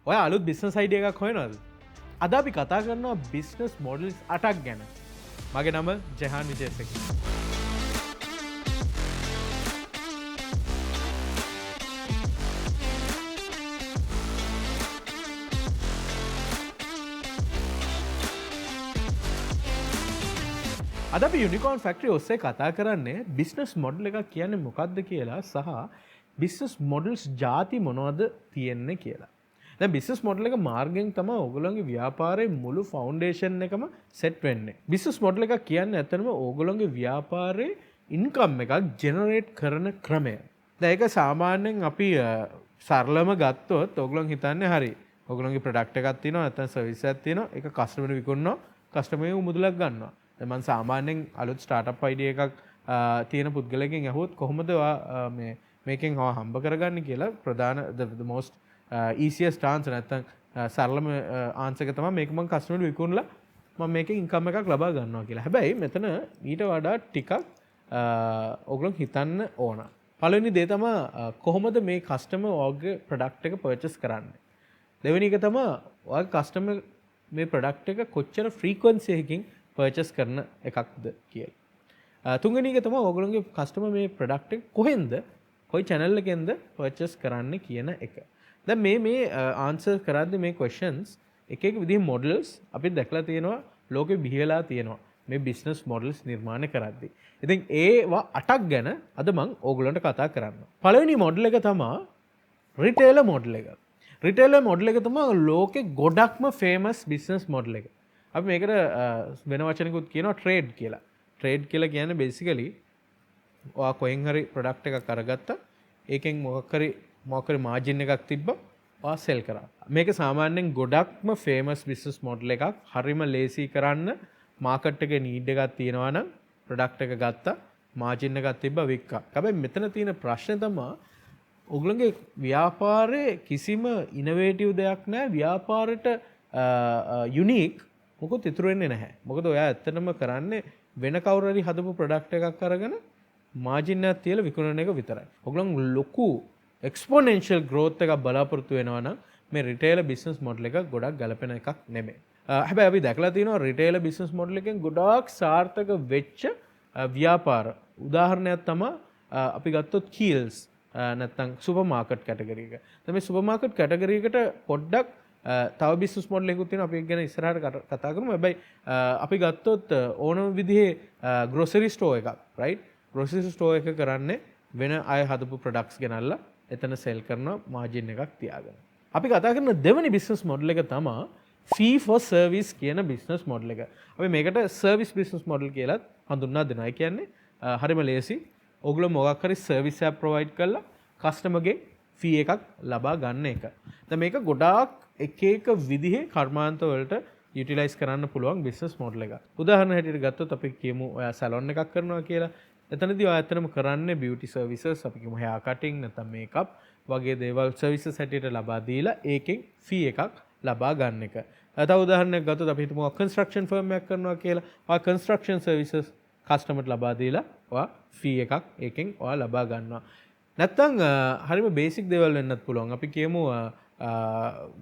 ඔය අලුත් business idea එකක් හොයනවද? අද අපි කතා කරනවා බිස්නස් මොඩල්ස් 8ක් ගැන. මගේ නම ජෙහාන් විජේසිංහ. අද අපි යුනිකෝර්න් ෆැක්ටරි ඔස්සේ කතා කරන්නේ බිස්නස් මොඩල් එකක් කියන්නේ මොකක්ද කියලා සහ බිස්නස් මොඩල්ස් ಜಾති මොනවද තියෙන්නේ කියලා. දැන් බිස්නස් මොඩල් එක මාර්ගයෙන් තමයි ඕගොල්ලෝගේ ව්‍යාපාරයේ මුළු ෆවුන්ඩේෂන් එකම සෙට් වෙන්නේ. බිස්නස් මොඩල් එකක් කියන්නේ ඇත්තටම ඕගොල්ලෝගේ ව්‍යාපාරයේ ඉන්කම් එකක් ජෙනරේට් කරන ක්‍රමය. දැන් ඒක සාමාන්‍යයෙන් අපි සරලම ගත්තොත් ඕගොල්ලෝ හිතන්නේ හරි. ඕගොල්ලෝගේ ප්‍රොඩක්ට් එකක් තියෙනවා නැත්නම් සර්විස් එකක් තියෙනවා. ඒක කස්ටමර්ට විකුණනවා. කස්ටමර්ගෙන් මුදලක් ගන්නවා. දැන් මම සාමාන්‍යයෙන් අලුත් ස්ටාර්ට්අප් අයිඩියා එකක් තියෙන පුද්ගලයෙක්ගෙන් අහුවොත් කොහොමද මේකෙන් හම්බ කරගන්නේ කියලා ප්‍රධාන the most easiest answer නැත්නම් සරලම answer එක තමයි මේක මම කස්ටමර්ට විකුණලා මම මේකෙන් ඉන්කම් එකක් ලබා ගන්නවා කියලා. හැබැයි මෙතන ඊට වඩා ටිකක් ඕගොල්ලෝ හිතන්න ඕන. පළවෙනි දේ තමයි කොහොමද මේ කස්ටමර් ඔයගේ ප්‍රොඩක්ට් එක පර්චේස් කරන්නේ. දෙවෙනි එක තමයි ඔයගේ කස්ටමර් මේ ප්‍රොඩක්ට් එක කොච්චර ෆ්‍රීකවන්සි එකකින් පර්චේස් කරන එකක්ද කියලා. තුන්වෙනි එක තමයි ඕගොල්ලෝගේ කස්ටමර් මේ ප්‍රොඩක්ට් එක කොහෙන්ද කොයි channel එකෙන්ද purchase කරන්න කියන එක. දැන් මේ answer කරද්දී මේ questions එක විදිහේ models අපි දැකලා තියෙනවා ලෝකෙ බිහි වෙලා තියෙනවා මේ business models නිර්මාණය කරද්දී. ඉතින් ඒවා 8ක් ගැන අද මම ඕගොල්ලන්ට කතා කරන්න. පළවෙනි model එක තමයි retailer model එක. retailer model එක තමයි ලෝකෙ ගොඩක්ම famous business model එක. අපි මේකට වෙන වචනකුත් කියනවා trade කියලා. trade කියලා කියන්නේ basically ඔයා කොහෙන් හරි ප්‍රොඩක්ට් එකක් අරගත්තා ඒකෙන් මොකක් හරි මාජින් එකක් තිබ්බා ඔයා සෙල් කරා. මේක සාමාන්‍යයෙන් ගොඩක්ම ෆේමස් බිස්නස් මොඩල් එකක්. හරිම ලේසි කරන්න මාකට් එකේ නීඩ් එකක් තියෙනවා නම් ප්‍රොඩක්ට් එක ගත්තා මාජින් එකක් තිබ්බා වික්කා. හැබැයි මෙතන තියෙන ප්‍රශ්නේ තමයි ඔයගොල්ලෝගේ ව්‍යාපාරයේ කිසිම ඉනෝවේටිව් දෙයක් නැහැ. ව්‍යාපාරයට යුනික් මොකද ඉතුරු වෙන්නේ නැහැ. මොකද ඔයා ඇත්තටම කරන්නේ වෙන කවුරු හරි හදපු ප්‍රොඩක්ට් එකක් අරගෙන මාජින් එකක් තියලා විකුණන එක විතරයි. ඔයගොල්ලෝ ලොකු එක්ස්පොනෙන්ෂල් growth එකක් බලාපොරොත්තු වෙනවා නම් මේ රිටේලර් බිස්නස් මොඩල් එක ගොඩක් ගැලපෙන එකක් නෙමෙයි. හැබැයි අපි දැකලා තියෙනවා රිටේලර් බිස්නස් මොඩල් එකෙන් ගොඩක් සාර්ථක වෙච්ච ව්‍යාපාර. උදාහරණයක් තමයි අපි ගත්තොත් කීල්ස් නැත්නම් සුපර් මාකට් කැටගරි එක. දැන් මේ සුපර් මාකට් කැටගරි එකට පොඩ්ඩක් තව බිස්නස් මොඩල් එකකුත් තියෙනවා. අපි ඒක ගැන ඉස්සරහට කතා කරමු. හැබැයි අපි ගත්තොත් ඕනම විදිහේ ග්‍රොසරි ස්ටෝර් එකක් right ග්‍රොසරි ස්ටෝර් එක කරන්නේ වෙන අය හදපු ප්‍රොඩක්ට්ස් ගෙනල්ලා එතන සෙල් කරනවා මාජින් එකක් තියාගෙන. අපි කතා කරන දෙවෙනි බිස්නස් මොඩල් එක තමයි fee for service කියන බිස්නස් මොඩල් එක. අපි මේකට සර්විස් බිස්නස් මොඩල් කියලාත් හඳුන්වා දෙනවා. ඒ කියන්නේ හරිම ලේසි. ඔයගොල්ලෝ මොකක් හරි සර්විස් එකක් ප්‍රොවයිඩ් කරලා කස්ටමර්ගේ ෆී එකක් ලබා ගන්න එක. දැන් මේක ගොඩාක් එක විදිහේ කර්මාන්ත වලට යුටිලයිස් කරන්න පුළුවන් බිස්නස් මොඩල් එකක්. උදාහරණ හැටියට ගත්තොත් අපි කියමු ඔයා සැලොන් එකක් කරනවා කියලා. එතනදී ඔයා ඇත්තටම කරන්නේ බියුටි සර්විසස් අපි කියමු hair cutting නැත්නම් මේකප් වගේ දේවල් සර්විසස් හැටියට ලබා දීලා ඒකෙන් ෆී එකක් ලබා ගන්න එක. තව උදාහරණයක් ගත්තොත් අපි හිතමු කන්ස්ට්‍රක්ෂන් ෆර්ම් එකක් කරනවා කියලා. ඔයා කන්ස්ට්‍රක්ෂන් සර්විසස් කස්ටමර්ට ලබා දීලා ඔයා ෆී එකක් ඒකෙන් ඔයා ලබා ගන්නවා. නැත්නම් හරිම බේසික් දේවල් වෙන්නත් පුළුවන්. අපි කියමු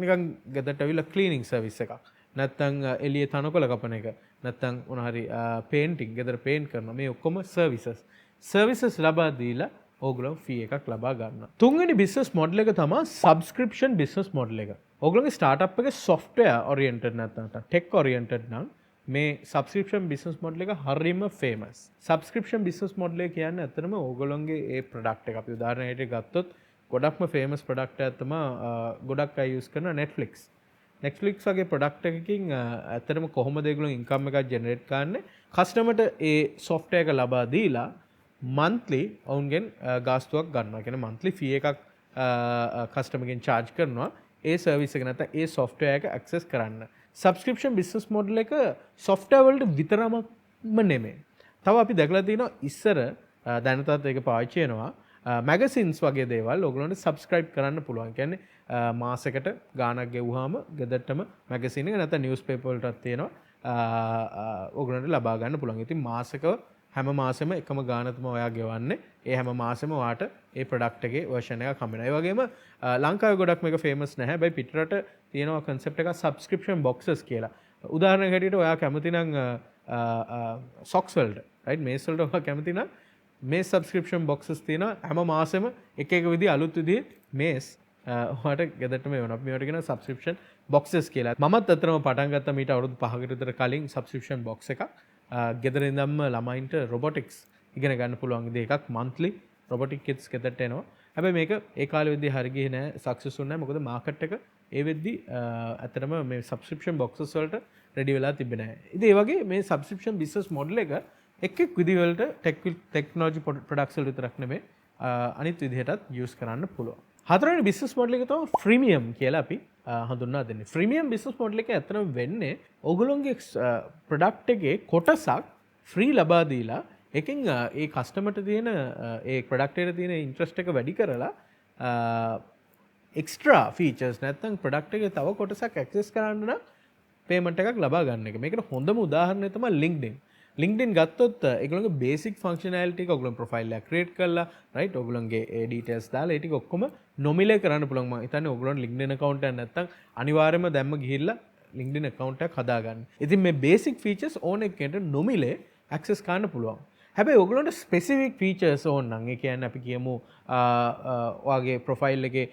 නිකන් ගෙදරට අවිලා ක්ලීනින් සර්විස් එකක්. නැත්නම් එළියේ තනකොළ කපන එක. නැත්නම් මොන හරි පේන්ටිං ගෙදර පේන්ට් කරනවා. මේ ඔක්කොම සර්විසස් ලබා දීලා ඕගොල්ලෝ ෆී එකක් ලබා ගන්නවා. තුන්වෙනි බිස්නස් මොඩල් එක තමයි සබ්ස්ක්‍රිප්ෂන් බිස්නස් මොඩල් එක. ඕගොල්ලෝගේ ස්ටාර්ට්අප් එකේ software oriented නැත්නම් tech oriented නම් මේ සබ්ස්ක්‍රිප්ෂන් බිස්නස් මොඩල් එක හරිම ෆේමස්. සබ්ස්ක්‍රිප්ෂන් බිස්නස් මොඩල් එක කියන්නේ ඇත්තටම ඕගොල්ලෝගේ ඒ ප්‍රොඩක්ට් එක අපි උදාහරණයක් ගත්තොත් ගොඩක්ම ෆේමස් ප්‍රොඩක්ට් එකක් තමයි ගොඩක් අය යූස් කරන Netflix වගේ ප්‍රොඩක්ට් එකකින් ඇත්තටම කොහොමද ඒගොල්ලෝ ඉන්කම් එකක් ජෙනරේට් කරන්නේ කස්ටමර්ට ඒ software එක ලබා දීලා monthly ඔවුන්ගෙන් ගාස්තුවක් ගන්නවා. කියන්නේ monthly fee එකක් කස්ටමර්ගෙන් charge කරනවා ඒ සර්විස් එක නැත්නම් ඒ software එක access කරන්න. subscription business model එක software වලට විතරම නෙමෙයි. තව අපි දැකලා තියෙනවා ඉස්සර දැනටත් ඒක පාවිච්චි වෙනවා magazines වගේ දේවල් ඔයගොල්ලන්ට subscribe කරන්න පුළුවන්. කියන්නේ මාසෙකට ගාණක් ගෙවුවාම ගෙදරටම magazine එක නැත්නම් newspaper වලටත් තියෙනවා ඔයගොල්ලන්ට ලබා ගන්න පුළුවන්. ඉතින් මාසෙක හැම මාසෙම එකම ගාන තමයි ඔයා ගෙවන්නේ. ඒ හැම මාසෙම ඔයාට ඒ ප්‍රොඩක්ට් එකේ version එකක් හම්බ වෙනවා. ඒ වගේම ලංකාවේ ගොඩක් මේක famous නැහැ. හැබැයි පිටරට තියෙනවා concept එකක් subscription boxes කියලා. උදාහරණයක් හැටියට ඔයා කැමති නම් socks වලට right මේස් වලට ඔයා කැමති නම් මේස් subscription boxes තියෙනවා. හැම මාසෙම එක විදිහ අලුත් විදිහේ මේස් ඔයාට ගෙදරටම එවනවා. අපි මේවට කියනවා subscription boxes කියලා. මමත් අතරම පටන් ගත්තා මීට අවුරුදු 5කට විතර කලින් subscription box එකක්. ගෙදර ඉඳන්ම ළමයින්ට robotics ඉගෙන ගන්න පුළුවන් විදිහ එකක් monthly robotic kits ගෙදරට එනවා. හැබැයි මේක ඒ කාලේ වෙද්දී හරි ගියේ නෑ, successful නෑ. මොකද market එක ඒ වෙද්දී ඇත්තටම මේ subscription boxes වලට ready වෙලා තිබ්බේ නෑ. ඉතින් ඒ වගේ මේ subscription business model එක එක් විදි වලට technology products වල විතරක් නෙමෙයි අනිත් විදිහටත් use කරන්න පුළුවන්. හතරවෙනි business model එක තමයි freemium කියලා අපි හඳුන්වා දෙන්නේ. freemium business model එක ඇත්තටම වෙන්නේ ඔයගොල්ලෝගේ product එකේ කොටසක් free ලබා දීලා එකෙන් ඒ කස්ටමර්ට තියෙන ඒ product එකට තියෙන interest එක වැඩි කරලා extra features නැත්නම් product එකේ තව කොටසක් access කරන්න නම් payment එකක් ලබා ගන්න එක. මේකට හොඳම උදාහරණය තමයි LinkedIn. LinkedIn ගත්තොත් ඒගොල්ලෝගේ basic functionality එක ඔයගොල්ලෝ profile එක create කරලා right ඔයගොල්ලෝගේ ඒ details දාලා ඒ ටික ඔක්කොම නොමිලේ කරන්න පුළුවන්. මම හිතන්නේ ඔයගොල්ලෝ LinkedIn account එකක් නැත්නම් අනිවාර්යයෙන්ම දැම්ම ගිහිල්ලා LinkedIn account එකක් හදාගන්න. ඉතින් මේ basic features ඕන එකකට නොමිලේ access කරන්න පුළුවන්. හැබැයි ඔයගොල්ලන්ට ස්පෙસિෆික් ෆීචර්ස් ඕන නම් ඒ කියන්නේ අපි කියමු ඔයාගේ ප්‍රොෆයිල් එකේ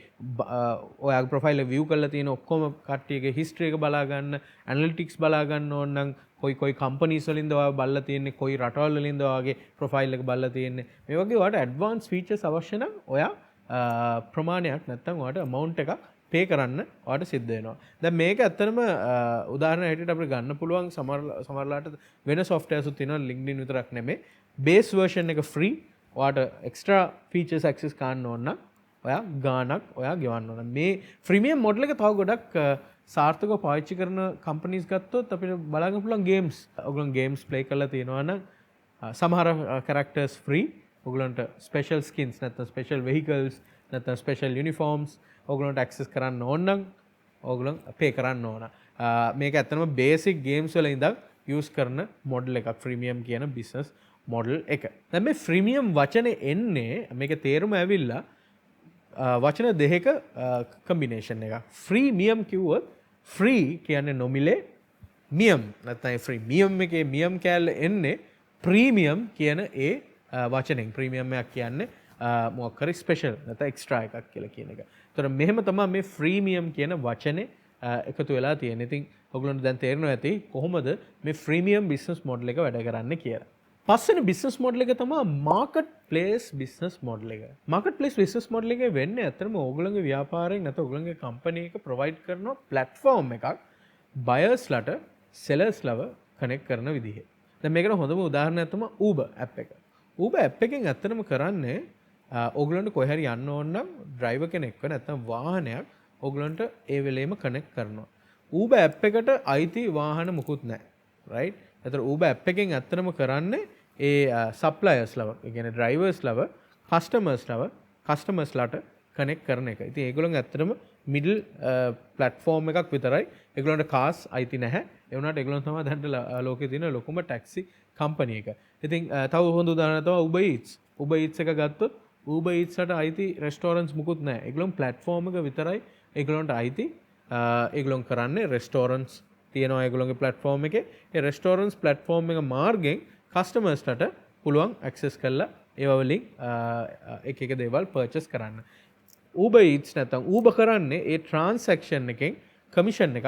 ඔයාගේ ප්‍රොෆයිල් එක view කරලා තියෙන ඔක්කොම කට්ටියගේ history එක බලා ගන්න, analytics බලා ගන්න ඕන නම් කොයි companies වලින්ද ඔයා බලලා තියෙන්නේ, කොයි රටවල් වලින්ද ඔයාගේ ප්‍රොෆයිල් එක බලලා තියෙන්නේ. මේ වගේ ඔයාට advanced features අවශ්‍ය නම් ඔයා ප්‍රමාණයක් නැත්නම් ඔයාට amount එකක් pay කරන්න ඔයාට සිද්ධ වෙනවා. දැන් මේක ඇත්තටම උදාහරණ හැටියට අපිට ගන්න පුළුවන් සමහරලාට වෙන softwares උත් තියෙනවා LinkedIn විතරක් නෙමෙයි. base version එක free. ඔයාට extra features access කරන්න ඕන නම් ඔයා ගාණක් ඔයා ගෙවන්න ඕන. මේ freemium model එක තව ගොඩක් සාර්ථකව පාවිච්චි කරන companies ගත්තොත් අපිට බලන්න පුළුවන් games. ඔයගොල්ලෝ games play කරලා තියෙනවා නම් සමහර characters free. ඔයගොල්ලන්ට special skins නැත්නම් special vehicles නැත්නම් special uniforms ඔයගොල්ලන්ට access කරන්න ඕන නම් ඔයගොල්ලන් pay කරන්න ඕන. මේක ඇත්තටම basic games වල ඉඳන් use කරන model එකක් freemium කියන business model එක. දැන් මේ freemium වචනේ එන්නේ මේක තේරුම ඇවිල්ලා වචන දෙකක combination එකක්. freemium කිව්වොත් free කියන්නේ නොමිලේ, මියම් නැත්නම් freemium එකේ මියම් කැලේ එන්නේ premium කියන ඒ වචනෙන්. premium එකක් කියන්නේ මොකක් හරි ස්පෙෂල් නැත්නම් එක්ස්ට්‍රා එකක් කියලා කියන එක. ඒතර මෙහෙම තමයි මේ freemium කියන වචනේ එකතු වෙලා තියෙන්නේ. ඉතින් ඔයගොල්ලන්ට දැන් තේරෙනවා ඇති කොහොමද මේ freemium business model එක වැඩ කරන්නේ කියලා. පස්වෙනි business model එක තමයි marketplace business model එක. marketplace business model එකේ වෙන්නේ ඇත්තටම ඔයගොල්ලන්ගේ ව්‍යාපාරයෙන් නැත්නම් ඔයගොල්ලන්ගේ company එක provide කරන platform එකක් buyers ලට sellers ලව connect කරන විදිහ. දැන් මේකට හොඳම උදාහරණයක් තමයි Uber app එක. Uber app එකෙන් ඇත්තටම කරන්නේ ඔයගොල්ලන්ට කොහේ හරි යන්න ඕන නම් driver කෙනෙක්ව නැත්නම් වාහනයක් ඔයගොල්ලන්ට ඒ වෙලේම connect කරනවා. Uber app එකට අයිති වාහන මුකුත් නැහැ. right? ඒතර Uber app එකෙන් ඇත්තටම කරන්නේ ඒ suppliers ලව, ඒ කියන්නේ drivers ලව, customers ලට connect කරන එක. ඉතින් ඒගොල්ලන් ඇත්තටම middle platform එකක් විතරයි. ඒගොල්ලන්ට cars අයිති නැහැ. ඒ වුණාට ඒගොල්ලන් තමයි දැන් ලෝකේ තියෙන ලොකුම taxi company එක. ඉතින් තව හොඳ උදාහරණයක් තමයි Uber Eats. Uber Eats එක ගත්තොත් Uber Eats වලට අයිති restaurants මුකුත් නැහැ. ඒගොල්ලන් platform එක විතරයි ඒගොල්ලන්ට අයිති. ඒගොල්ලන් කරන්නේ restaurants තියෙනවා ඒගොල්ලන්ගේ platform එකේ. ඒ restaurants platform එක මාර්ගෙන් customers ලට පුළුවන් access කරලා ඒවා වලින් එක දේවල් purchase කරන්න. Uber Eats නැත්නම් Uber කරන්නේ ඒ transaction එකෙන් commission එකක්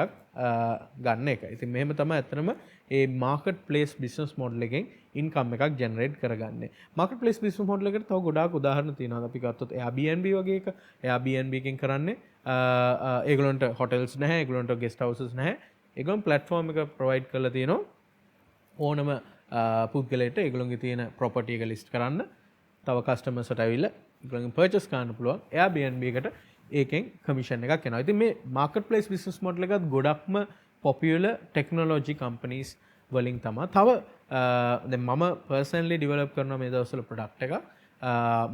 ගන්න එක. ඉතින් මෙහෙම තමයි ඇත්තටම ඒ marketplace business model එකෙන් income එකක් generate කරගන්නේ. marketplace business model එකට තව ගොඩාක් උදාහරණ තියෙනවා. අපි ගත්තොත් Airbnb වගේ එක. Airbnb එකෙන් කරන්නේ ඒගොල්ලන්ට hotels නැහැ, ඒගොල්ලන්ට guest houses නැහැ. ඒගොල්ලන් platform එක provide කරලා තියෙනවා ඕනම පුද්ගලයෙක්ට ඒගොල්ලන්ගේ තියෙන property එක list කරන්න. තව customers ට ඇවිල්ලා ඒගොල්ලන්ගෙන් purchase කරන්න පුළුවන්. Airbnb එකට ඒකෙන් commission එකක් එනවා. ඉතින් මේ marketplace business model එකත් ගොඩක්ම popular technology companies වලින් තමයි. තව දැන් මම personally develop කරන මේ දවස්වල product එකක්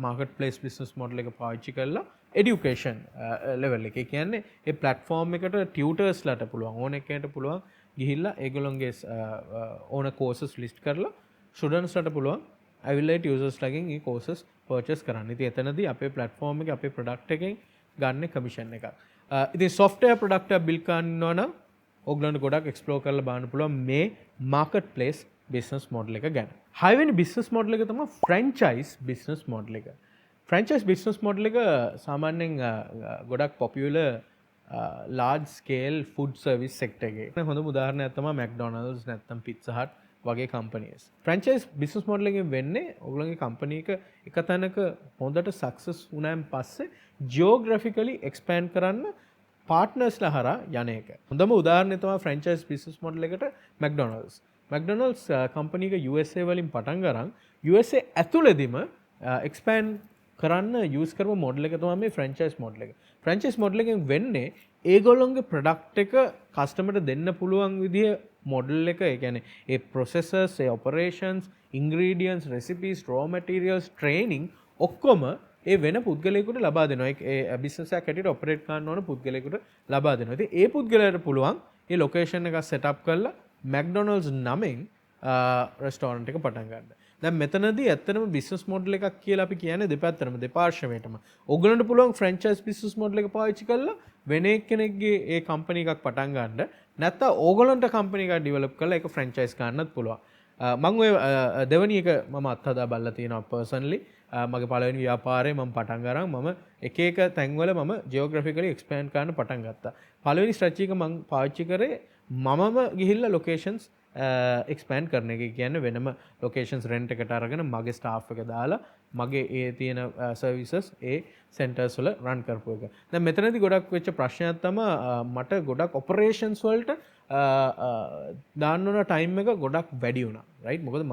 marketplace business model එක පාවිච්චි කරලා education level එකේ. කියන්නේ ඒ platform එකට tutors ලාට පුළුවන් ඕන එකකට පුළුවන් ගිහිල්ලා ඒගොල්ලන්ගේ ඕන courses list කරලා ස්ටුඩන්ට්ස්ලට පුළුවන් ඇවිල්ලයිට් යූසර්ස්ලගෙන් මේ කෝසස් පර්චේස් කරන්න. ඉතින් එතනදී අපේ ප්ලැට්ෆෝම් එකේ අපේ ප්‍රොඩක්ට් එකෙන් ගන්න කමිෂන් එකක්. ඉතින් software product එක build කරනවා නම් ඔයගලන්ට ගොඩක් explore කරලා බලන්න පුළුවන් මේ marketplace business model එක ගැන. 6 වෙනි business model එක තමයි franchise business model එක. franchise business model එක සාමාන්‍යයෙන් ගොඩක් popular large scale food service sector එකේ. හොඳම උදාහරණයක් තමයි McDonald's නැත්නම් Pizza Hut වගේ companies. franchise business model එකෙන් වෙන්නේ ඔයගොල්ලෝගේ company එක එක තැනක හොඳට success වුණාන් පස්සේ geographically expand කරන්න partnersලා හරහා යන එක. හොඳම උදාහරණය තමයි franchise business model එකට McDonald's company එක USA වලින් පටන් ගරන් USA ඇතුළෙදිම expand කරන්න use කරපු model එක තමයි මේ franchise model එක. franchise model එකෙන් වෙන්නේ ඒගොල්ලොන්ගේ product එක customer ට දෙන්න පුළුවන් විදිය model එක, ඒ කියන්නේ ඒ processes, ඒ operations, ingredients, recipes, raw materials, training ඔක්කොම ඒ වෙන පුද්ගලයෙකුට ලබා දෙනවා. ඒ business එකක් හැටියට operate කරන්න ඕන පුද්ගලයෙකුට ලබා දෙනවා. ඉතින් ඒ පුද්ගලයාට පුළුවන් ඒ location එක set up කරලා McDonald's නමෙන් restaurant එක පටන් ගන්න. දැන් මෙතනදී ඇත්තටම business model එකක් කියලා අපි කියන්නේ දෙපැත්තටම දෙපාර්ශ්වයටම. ඔයගලන්ට පුළුවන් franchise business model එක පාවිච්චි කරලා වෙන එක්කෙනෙක්ගේ ඒ company එකක් පටන් ගන්න. නැත්නම් ඕගලන්ට company එකක් develop කරලා ඒක franchise ගන්නත් පුළුවන්. මම ඔය දෙවෙනි එක මම අත්හදා බලලා තියෙනවා personally. මගේ පළවෙනි ව්‍යාපාරේ මම පටන් ගරන් මම එක එක තැන්වල මම geographically expand කරන්න පටන් ගත්තා. පළවෙනි strategy එක මම පාවිච්චි කරේ මමම ගිහිල්ලා locations expand කරන එක. කියන්නේ වෙනම locations rent එකට අරගෙන මගේ staff එක දාලා මගේ ඒ තියෙන services ඒ centers වල run කරපු එක. දැන් මෙතනදී ගොඩක් වෙච්ච ප්‍රශ්නයක් තමයි මට ගොඩක් operations වලට දාන්න ඕන time එක ගොඩක් වැඩි වුණා. right? මොකද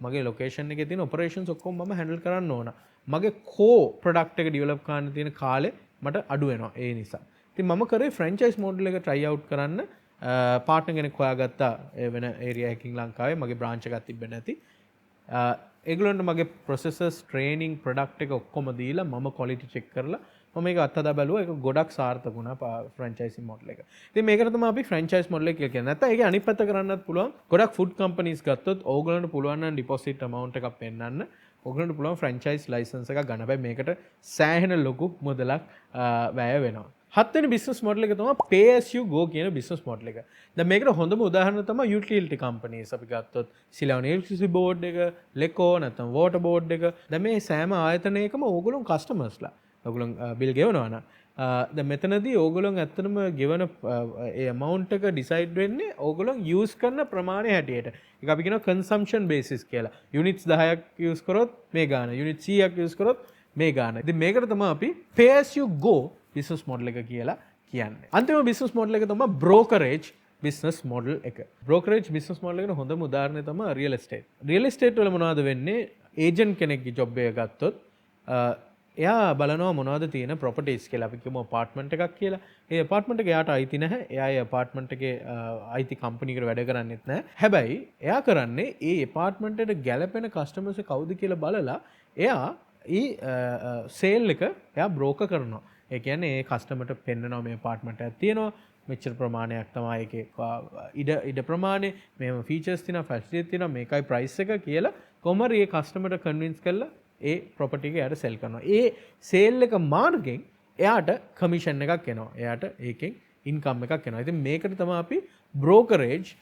මගේ location එකේ තියෙන operations ඔක්කොම මම handle කරන්න ඕන. මගේ core product එක develop කරන්න තියෙන කාලේ මට අඩු වෙනවා ඒ නිසා. ඉතින් මම කරේ franchise model එක try out කරන්න partner කෙනෙක් හොයාගත්තා වෙන area එකකින් ලංකාවේ. මගේ branch එකක් තිබ්බේ නැති. ඒගොල්ලන්ට මගේ processes, training, product එක ඔක්කොම දීලා මම quality check කරලා මම මේක අත්හදා බැලුවා. ඒක ගොඩක් සාර්ථක වුණා franchising model එක. ඉතින් මේකට තමයි අපි franchise model එක කියලා කියන්නේ. නැත්නම් ඒකේ අනිත් පැත්ත කරන්නත් පුළුවන්. ගොඩක් food companies ගත්තොත් ඕගොල්ලන්ට පුළුවන් නම් deposit amount එකක් පෙන්නන්න. ඕගොල්ලන්ට පුළුවන් franchise license එකක් ගන්න. හැබැයි මේකට සෑහෙන ලොකු මුදලක් වැය වෙනවා. හත්වෙනි business model එක තමයි pay as you go කියන business model එක. දැන් මේකට හොඳම උදාහරණ තමයි utility companies. අපි ගත්තොත් Ceylon electricity board එක, Leco නැත්නම් water board එක. දැන් මේ සෑම ආයතනයකම ඕගොල්ලෝ customers ලා. ඔයගොල්ලෝ බිල් ගෙවනවා නම් දැන් මෙතනදී ඕගොල්ලෝ ඇත්තටම ගෙවන ඒ amount එක decide වෙන්නේ ඕගොල්ලෝ use කරන ප්‍රමාණය හැටියට. ඒක අපි කියනවා consumption basis කියලා. units 10ක් use කරොත් මේ ගාන, unit 100ක් use කරොත් මේ ගාන. ඉතින් මේකට තමයි අපි pay as you go business model එක කියලා කියන්නේ. අන්තිම business model එක තමයි brokerage business model එක. brokerage business model එකට හොඳම උදාහරණය තමයි real estate. real estate වල මොනවද වෙන්නේ? agent කෙනෙක්ගේ job එක ගත්තොත් එයා බලනවා මොනවද තියෙන properties කියලා. අපි කියමු apartment එකක් කියලා. ඒ apartment එක එයාට අයිති නැහැ. එයා ඒ apartment එකේ අයිති company එකට වැඩ කරන්නේත් නැහැ. හැබැයි එයා කරන්නේ ඒ apartment එකට ගැලපෙන customers කවුද කියලා බලලා එයා ඒ sale එක එයා broker කරනවා. ඒ කියන්නේ ඒ කස්ටමර්ට පෙන්නනවා මේ apartment එකක් තියෙනවා, මෙච්චර ප්‍රමාණයක් තමයි ඒකේ ඉඩ ප්‍රමාණය, මෙහෙම features තියෙනවා, facilities තියෙනවා, මේකයි price එක කියලා කොහොමද ඒ කස්ටමර්ට convince කරලා ඒ property එක එයාට sell කරනවා. ඒ sale එක මාර්ගෙන් එයාට commission එකක් එනවා. එයාට ඒකෙන් income එකක් එනවා. ඉතින් මේකට තමයි අපි brokerage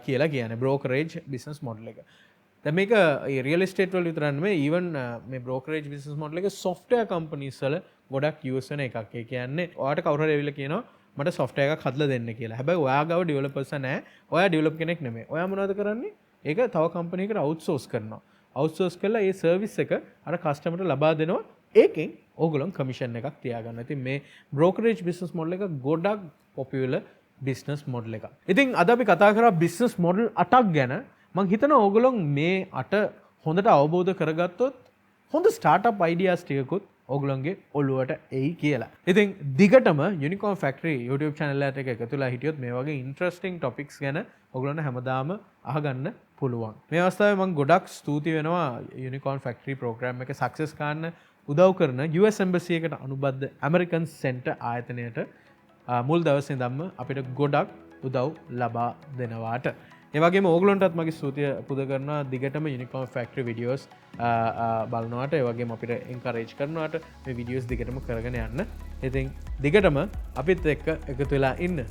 කියලා කියන්නේ. brokerage business model එක. දැන් මේක real estate වල විතරක් නෙමෙයි, even මේ brokerage business model එක software companies වල ගොඩක් use වෙන එකක්. ඒ කියන්නේ ඔයාට කවුරු හරි ඇවිල්ලා කියනවා මට software එකක් හදලා දෙන්න කියලා. හැබැයි ඔයා ගාව developers නැහැ. ඔයා develop කෙනෙක් නෙමෙයි. ඔයා මොනවද කරන්නේ? ඒක තව company එකකට outsource කරනවා. outsource කරලා ඒ service එක අර customer ට ලබා දෙනවා. ඒකෙන් ඕගොල්ලෝ commission එකක් තියාගන්න. ඉතින් මේ brokerage business model එක ගොඩක් popular business model එකක්. ඉතින් අද අපි කතා කරා business model 8ක් ගැන. මං හිතනවා ඕගොල්ලෝ මේ 8 හොඳට අවබෝධ කරගත්තොත් හොඳ startup ideas ටිකකුත් ඕගොල්ලන්ගේ ඔළුවට එයි කියලා. ඉතින් දිගටම Unicorn Factory YouTube channel එකට එකතු වෙලා හිටියොත් මේ වගේ interesting topics ගැන ඕගොල්ලන්ට හැමදාම අහගන්න පුළුවන්. මේ අවස්ථාවේ මම ගොඩක් ස්තුති වෙනවා Unicorn Factory program එක success කරන්න උදව් කරන US Embassy එකට අනුබද්ධ American Center ආයතනයට මුල් දවසේ ඉඳන්ම අපිට ගොඩක් උදව් ලබා දෙනවාට. ඒවගේ ඕගලොන්ටත් මගේ සූතිය පුද කරන දිගටම යුනිකෝම් ෆෙක්ටරි විඩියෝස් බලනවාට ඒවගේ අපිට එන්කරේජ් කරනවාට මේ විඩියෝස් දිගටම කරගෙන යන්න ඉතින් දිගටම අපිත් එක්ක එකතු වෙලා ඉන්න